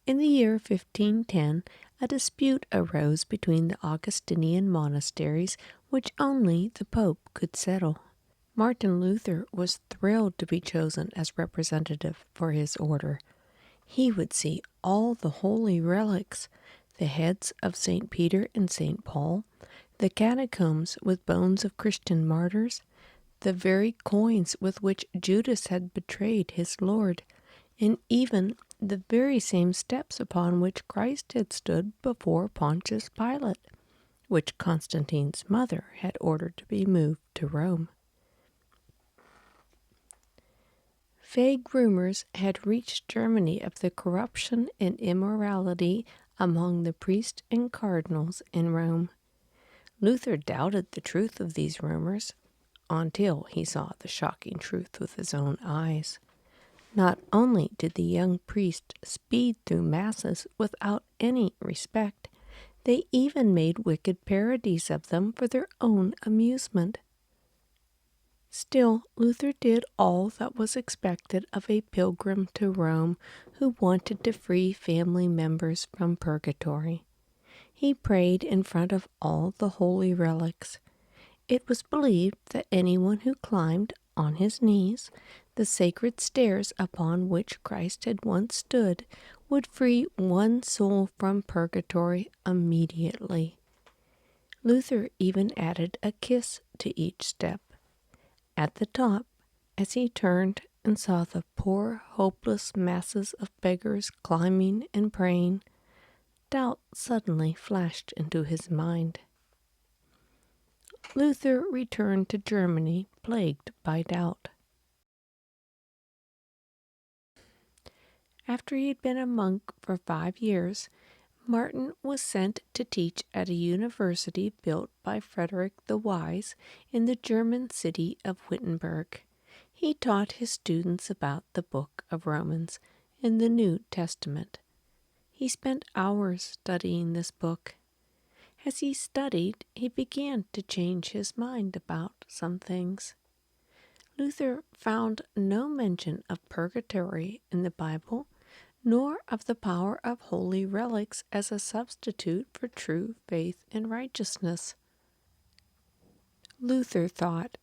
In the year 1510, a dispute arose between the Augustinian monasteries which only the Pope could settle. Martin Luther was thrilled to be chosen as representative for his order. He would see all the holy relics, the heads of St. Peter and St. Paul, the catacombs with bones of Christian martyrs, the very coins with which Judas had betrayed his Lord, and even the very same steps upon which Christ had stood before Pontius Pilate, which Constantine's mother had ordered to be moved to Rome. Vague rumors had reached Germany of the corruption and immorality among the priests and cardinals in Rome. Luther doubted the truth of these rumors until he saw the shocking truth with his own eyes. Not only did the young priest speed through masses without any respect, they even made wicked parodies of them for their own amusement. Still, Luther did all that was expected of a pilgrim to Rome who wanted to free family members from purgatory. He prayed in front of all the holy relics. It was believed that anyone who climbed, on his knees, the sacred stairs upon which Christ had once stood would free one soul from purgatory immediately. Luther even added a kiss to each step. At the top, as he turned and saw the poor, hopeless masses of beggars climbing and praying, doubt suddenly flashed into his mind. Luther returned to Germany plagued by doubt. After he had been a monk for 5 years, Martin was sent to teach at a university built by Frederick the Wise in the German city of Wittenberg. He taught his students about the book of Romans in the New Testament. He spent hours studying this book. As he studied, he began to change his mind about some things. Luther found no mention of purgatory in the Bible, nor of the power of holy relics as a substitute for true faith and righteousness. Luther thought,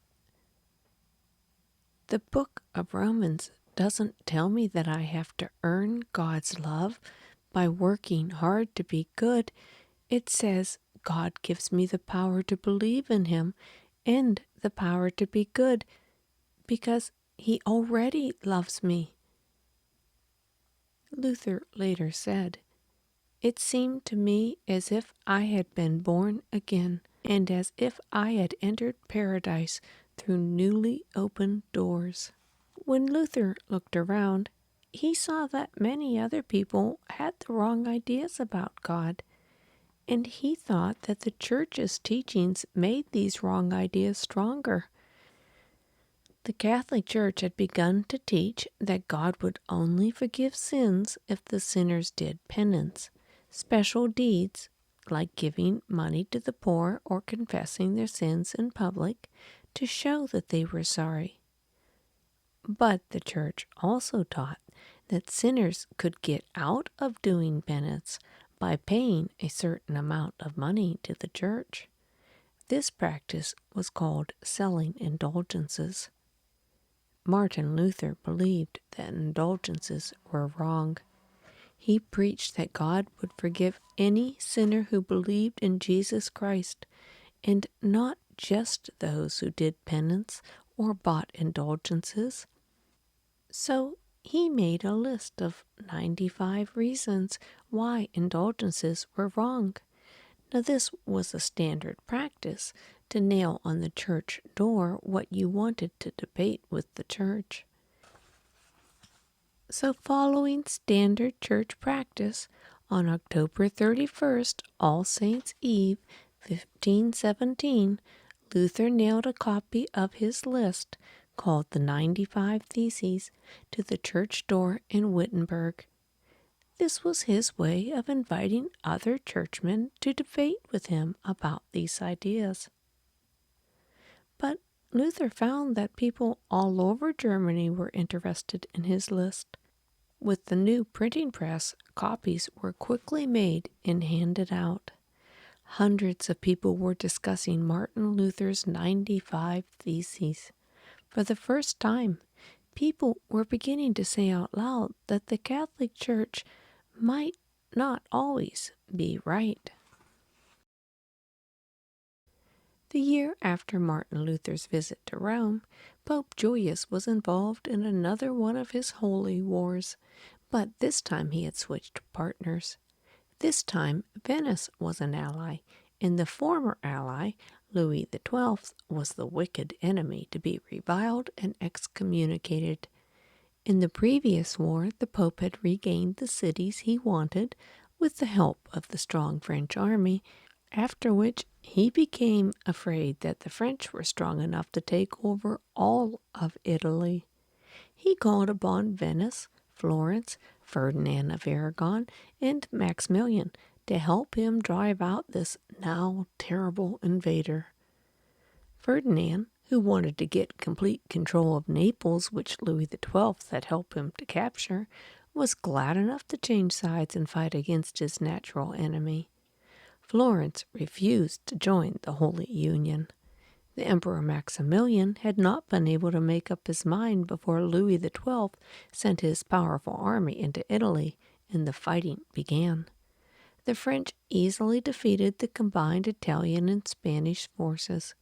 the book of Romans doesn't tell me that I have to earn God's love by working hard to be good. It says God gives me the power to believe in Him and the power to be good because He already loves me. Luther later said, it seemed to me as if I had been born again, and as if I had entered paradise through newly opened doors. When Luther looked around, he saw that many other people had the wrong ideas about God, and he thought that the Church's teachings made these wrong ideas stronger. The Catholic Church had begun to teach that God would only forgive sins if the sinners did penance, special deeds like giving money to the poor or confessing their sins in public to show that they were sorry. But the Church also taught that sinners could get out of doing penance by paying a certain amount of money to the Church. This practice was called selling indulgences. Martin Luther believed that indulgences were wrong. He preached that God would forgive any sinner who believed in Jesus Christ, and not just those who did penance or bought indulgences. So he made a list of 95 reasons why indulgences were wrong. Now this was a standard practice, to nail on the church door what you wanted to debate with the church. So following standard church practice, on October 31st, All Saints' Eve, 1517, Luther nailed a copy of his list, called the 95 Theses, to the church door in Wittenberg. This was his way of inviting other churchmen to debate with him about these ideas. But Luther found that people all over Germany were interested in his list. With the new printing press, copies were quickly made and handed out. Hundreds of people were discussing Martin Luther's 95 Theses. For the first time, people were beginning to say out loud that the Catholic Church might not always be right. The year after Martin Luther's visit to Rome, Pope Julius was involved in another one of his holy wars, but this time he had switched partners. This time, Venice was an ally, and the former ally, Louis XII, was the wicked enemy to be reviled and excommunicated. In the previous war, the Pope had regained the cities he wanted with the help of the strong French army, after which he became afraid that the French were strong enough to take over all of Italy. He called upon Venice, Florence, Ferdinand of Aragon, and Maximilian to help him drive out this now terrible invader. Ferdinand, who wanted to get complete control of Naples, which Louis XII had helped him to capture, was glad enough to change sides and fight against his natural enemy. Florence refused to join the Holy Union. The Emperor Maximilian had not been able to make up his mind before Louis XII sent his powerful army into Italy, and the fighting began. The French easily defeated the combined Italian and Spanish forces.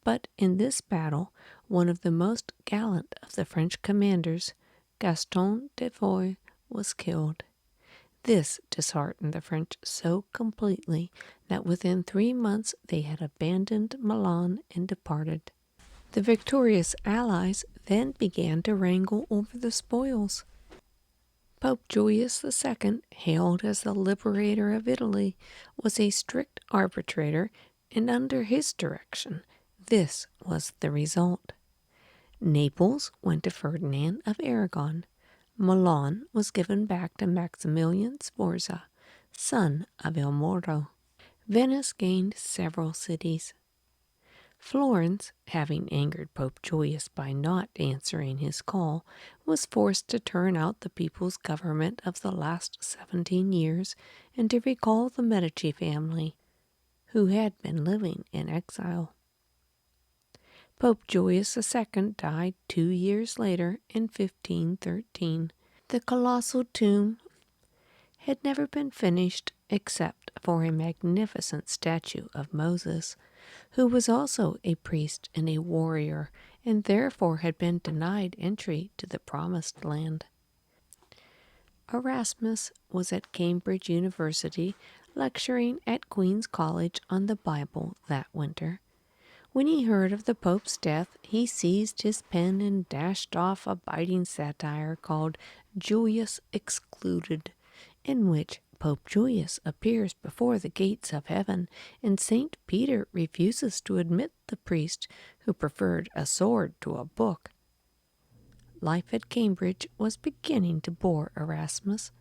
But in this battle, one of the most gallant of the French commanders, Gaston de Foix, was killed. This disheartened the French so completely that within 3 months they had abandoned Milan and departed. The victorious allies then began to wrangle over the spoils. Pope Julius II, hailed as the liberator of Italy, was a strict arbitrator, and under his direction, this was the result. Naples went to Ferdinand of Aragon. Milan was given back to Maximilian Sforza, son of Il Moro. Venice gained several cities. Florence, having angered Pope Julius by not answering his call, was forced to turn out the people's government of the last 17 years and to recall the Medici family, who had been living in exile. Pope Julius II died 2 years later in 1513. The colossal tomb had never been finished except for a magnificent statue of Moses, who was also a priest and a warrior, and therefore had been denied entry to the Promised Land. Erasmus was at Cambridge University lecturing at Queen's College on the Bible that winter. When he heard of the Pope's death, he seized his pen and dashed off a biting satire called Julius Excluded, in which Pope Julius appears before the gates of heaven, and St. Peter refuses to admit the priest who preferred a sword to a book. Life at Cambridge was beginning to bore Erasmus.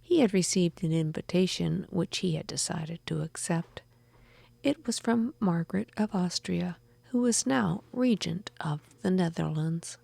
He had received an invitation which he had decided to accept. It was from Margaret of Austria, who was now regent of the Netherlands.